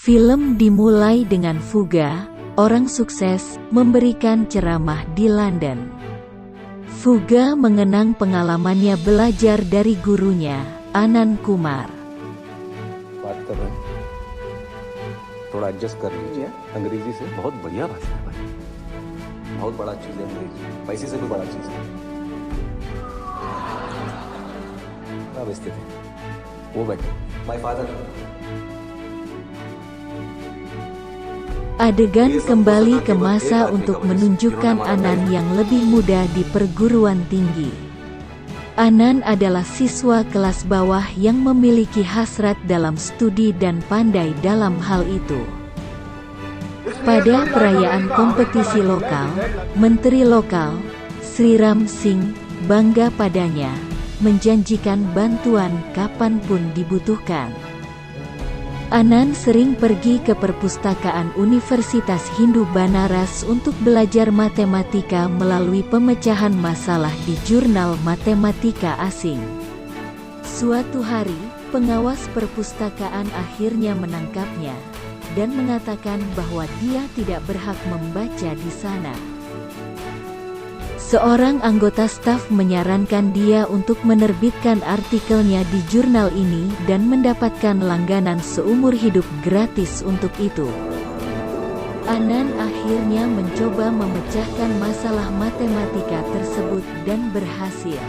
Film dimulai dengan Fuga, orang sukses, memberikan ceramah di London. Fuga mengenang pengalamannya belajar dari gurunya, Anand Kumar. बात कर रहे हैं थोड़ा एडजस्ट कर लीजिए अंग्रेजी से बहुत बढ़िया भाषा है भाई बहुत बड़ा चीज है अंग्रेजी पैसे से भी बड़ा चीज है अब स्थिति वो बैठे my father Adegan kembali ke masa untuk menunjukkan Anand yang lebih muda di perguruan tinggi. Anand adalah siswa kelas bawah yang memiliki hasrat dalam studi dan pandai dalam hal itu. Pada perayaan kompetisi lokal, Menteri Lokal, Sriram Singh, bangga padanya, menjanjikan bantuan kapanpun dibutuhkan. Anand sering pergi ke perpustakaan Universitas Hindu Banaras untuk belajar matematika melalui pemecahan masalah di jurnal matematika asing. Suatu hari, pengawas perpustakaan akhirnya menangkapnya, dan mengatakan bahwa dia tidak berhak membaca di sana. Seorang anggota staf menyarankan dia untuk menerbitkan artikelnya di jurnal ini dan mendapatkan langganan seumur hidup gratis untuk itu. Anand akhirnya mencoba memecahkan masalah matematika tersebut dan berhasil.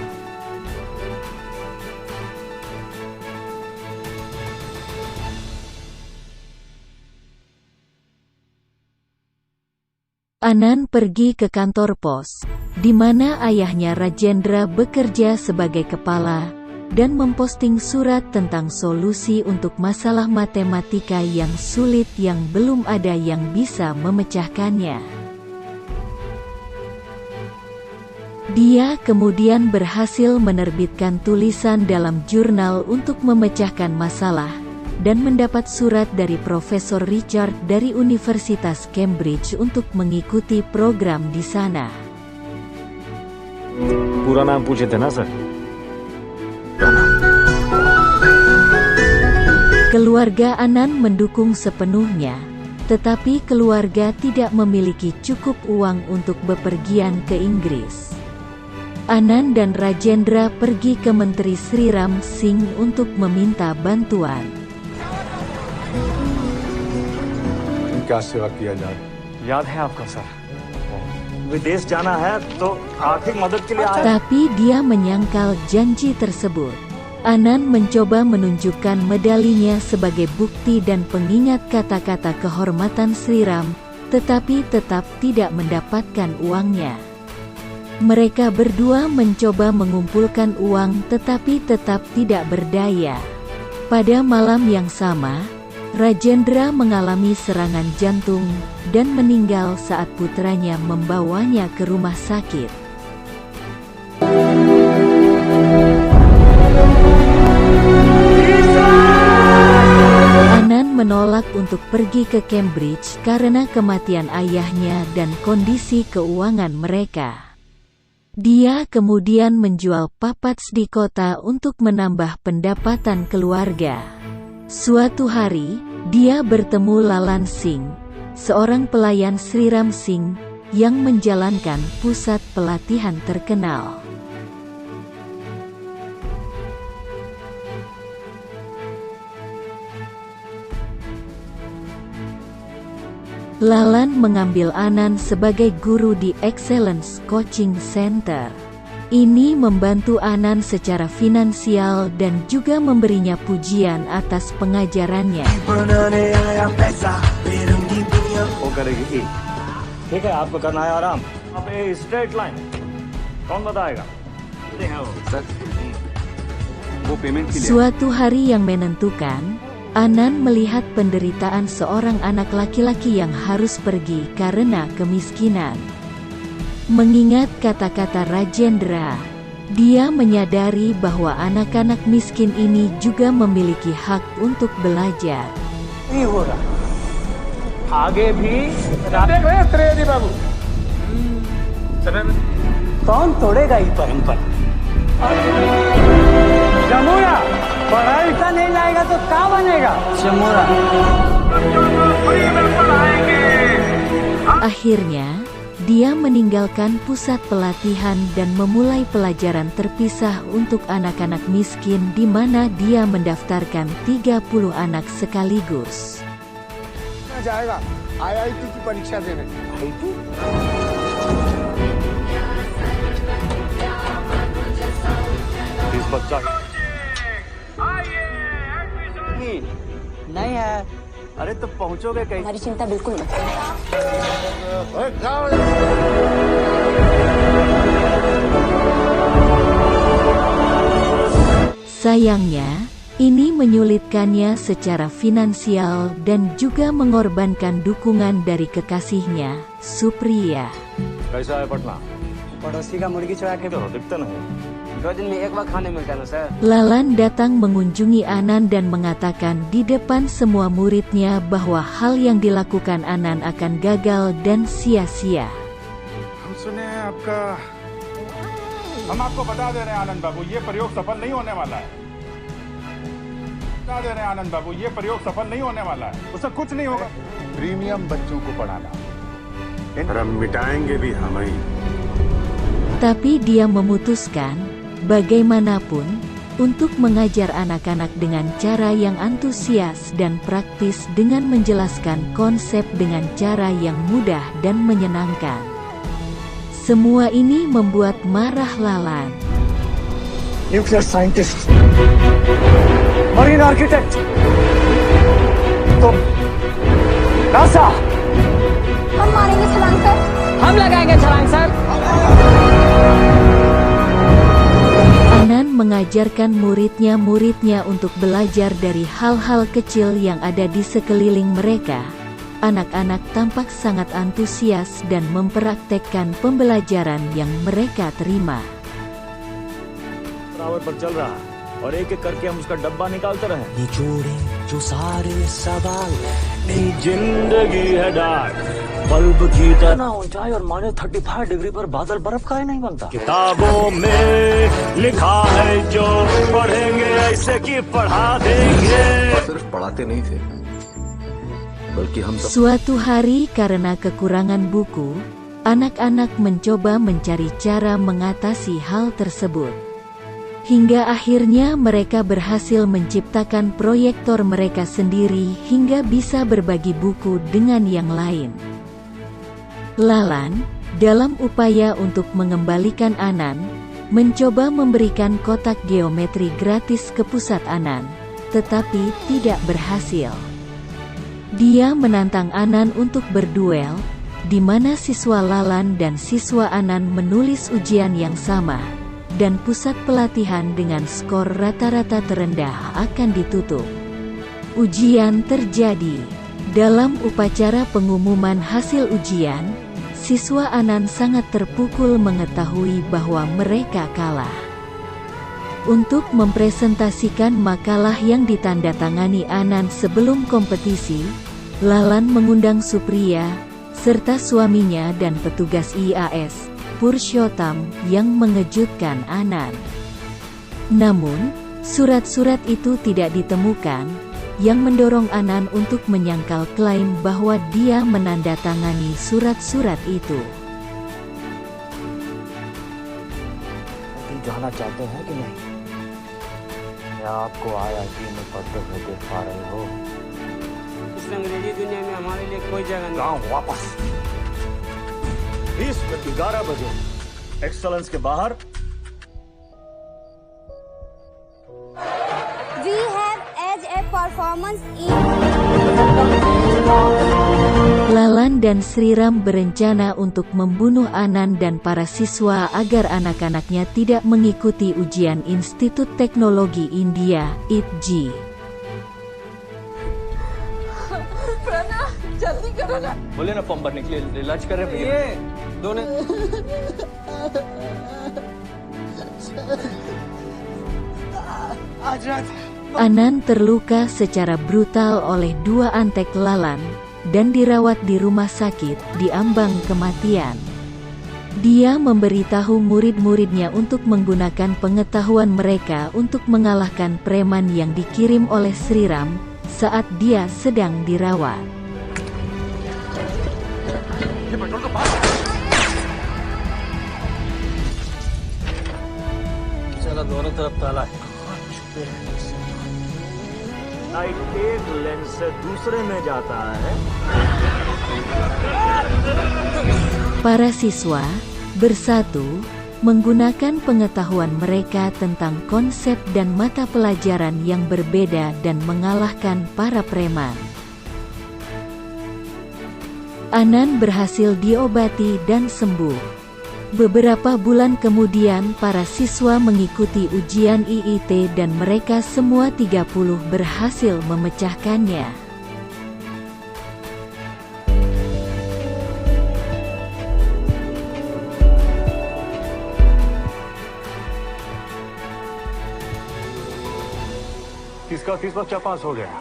Anand pergi ke kantor pos, di mana ayahnya Rajendra bekerja sebagai kepala, dan memposting surat tentang solusi untuk masalah matematika yang sulit yang belum ada yang bisa memecahkannya. Dia kemudian berhasil menerbitkan tulisan dalam jurnal untuk memecahkan masalah, dan mendapat surat dari Profesor Richard dari Universitas Cambridge untuk mengikuti program di sana. पूरा नाम पूछे थे ना sir? Keluarga Anand mendukung sepenuhnya, tetapi keluarga tidak memiliki cukup uang untuk bepergian ke Inggris. Anand dan Rajendra pergi ke Menteri Sriram Singh untuk meminta bantuan. क्या सेवा किया जाए याद है आपका सर? विदेश जाना है तो आर्थिक मदद के लिए आया। Tapi dia menyangkal janji tersebut. Anand mencoba menunjukkan medalinya sebagai bukti dan pengingat kata-kata kehormatan Sriram, tetapi tetap tidak mendapatkan uangnya. Mereka berdua mencoba mengumpulkan uang tetapi tetap tidak berdaya. Pada malam yang sama, Rajendra mengalami serangan jantung dan meninggal saat putranya membawanya ke rumah sakit. Anand menolak untuk pergi ke Cambridge karena kematian ayahnya dan kondisi keuangan mereka. Dia kemudian menjual papats di kota untuk menambah pendapatan keluarga. Suatu hari, dia bertemu Lalan Singh, seorang pelayan Sriram Singh, yang menjalankan pusat pelatihan terkenal. Lalan mengambil Anand sebagai guru di Excellence Coaching Center. Ini membantu Anand secara finansial dan juga memberinya pujian atas pengajarannya. वो करेगी ठीक है आपको करना है आराम आप ये स्ट्रेट लाइन कौन बताएगा सर वो पेमेंट के लिए Suatu hari yang menentukan, Anand melihat penderitaan seorang anak laki-laki yang harus pergi karena kemiskinan. Mengingat kata-kata Rajendra, dia menyadari bahwa anak-anak miskin ini juga memiliki hak untuk belajar. आगे भी देख रहे हैं त्रिवेदी बाबू कौन तोड़ेगा ये परंपरा जमुना पढ़ाई का नहीं लाएगा तो क्या बनेगा Jamuna Akhirnya, dia meninggalkan pusat pelatihan dan memulai pelajaran terpisah untuk anak-anak miskin di mana dia mendaftarkan 30 anak sekaligus. जाएगा IIT की परीक्षा देने इस बच्चा नहीं है। अरे तो पहुंचोगे कहीं? हमारी चिंता बिल्कुल मत Sayangnya, ini menyulitkannya secara finansial dan juga mengorbankan dukungan dari kekasihnya, Supriya. कैसा है पटना? पड़ोसी का मुर्गी चुरा के तो दिखता नहीं। 2 दिन में एक बार खाने मिलता है ना sir. Lalan datang mengunjungi Anan dan mengatakan di depan semua muridnya bahwa hal yang dilakukan Anan akan gagal dan sia-sia. हम सुने हैं आपका हम आपको बता दे रहे हैं आनंद बाबू ये प्रयोग सफल नहीं होने वाला है बता दे रहे हैं आनंद बाबू ये प्रयोग सफल नहीं होने वाला है उससे कुछ नहीं होगा प्रीमियम बच्चों को पढ़ाना और हम मिटाएंगे भी हम ही Tapi dia memutuskan, bagaimanapun, untuk mengajar anak-anak dengan cara yang antusias dan praktis dengan menjelaskan konsep dengan cara yang mudah dan menyenangkan. Semua ini membuat marah Lalan. Nuclear scientist, marine architect, तो NASA, हम मारेंगे छलांग सर। हम लगाएंगे छलांग sir. Anan mengajarkan muridnya untuk belajar dari hal-hal kecil yang ada di sekeliling mereka. Anak-anak tampak sangat antusias dan mempraktekkan pembelajaran yang mereka terima. बराबर पर चल रहा है और एक-एक करके हम उसका डब्बा निकालते रहे। निचोड़े जो सारे सवाल जिंदगी है डार्क, बल्ब की तरह ऊंचाई और -35 डिग्री पर बादल बर्फ का ही नहीं बनता। किताबों में लिखा है जो पढ़ेंगे ऐसे कि पढ़ा देंगे। सिर्फ पढ़ाते नहीं थे बल्कि हम सब Suatu hari karena kekurangan buku, anak-anak mencoba mencari cara mengatasi hal tersebut. Hingga akhirnya mereka berhasil menciptakan proyektor mereka sendiri hingga bisa berbagi buku dengan yang lain. Lalan, dalam upaya untuk mengembalikan Anan, mencoba memberikan kotak geometri gratis ke pusat Anan, tetapi tidak berhasil. Dia menantang Anan untuk berduel, di mana siswa Lalan dan siswa Anan menulis ujian yang sama, dan pusat pelatihan dengan skor rata-rata terendah akan ditutup. Ujian terjadi. Dalam upacara pengumuman hasil ujian, siswa Anan sangat terpukul mengetahui bahwa mereka kalah. Untuk mempresentasikan makalah yang ditandatangani Anan sebelum kompetisi, Lalan mengundang Supriya, serta suaminya dan petugas IAS, Purushottam, yang mengejutkan Anan. Namun, surat-surat itu tidak ditemukan, yang mendorong Anan untuk menyangkal klaim bahwa dia menandatangani surat-surat itu. तुम जाना चाहते हैं कि नहीं? या आपको IIT में पढ़ते हुए देख पा रहे हो? इस अंग्रेजी दुनिया में हमारे लिए कोई जगह नहीं। गाँव वापस 11 बजे एक्सलेंस के बाहर। We have as a performance in Lalan dan Sriram berencana untuk membunuh Anan dan para siswa agar anak-anaknya tidak mengikuti ujian Institut Teknologi India, ITG. जल्दी करो ना। बोले ना फॉर्म भरने के लिए इलाज कर रहे हैं दोनों। Anan terluka secara brutal oleh dua antek Lalan, dan dirawat di rumah sakit di ambang kematian. Dia memberitahu murid-muridnya untuk menggunakan pengetahuan mereka untuk mengalahkan preman yang dikirim oleh Sriram saat dia sedang dirawat. चला दोनों तरफ ताला है। लाइट एक लेंस से दूसरे में जाता है। Para siswa bersatu menggunakan pengetahuan mereka tentang konsep dan mata pelajaran yang berbeda dan mengalahkan para preman. Anan berhasil diobati dan sembuh. Beberapa bulan kemudian para siswa mengikuti ujian IIT dan mereka semua 30 berhasil memecahkannya. तीस बच्चा पास हो गया।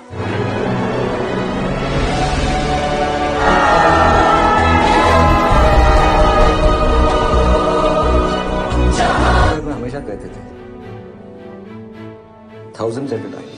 हमेशा कहते थे 1000s at a time.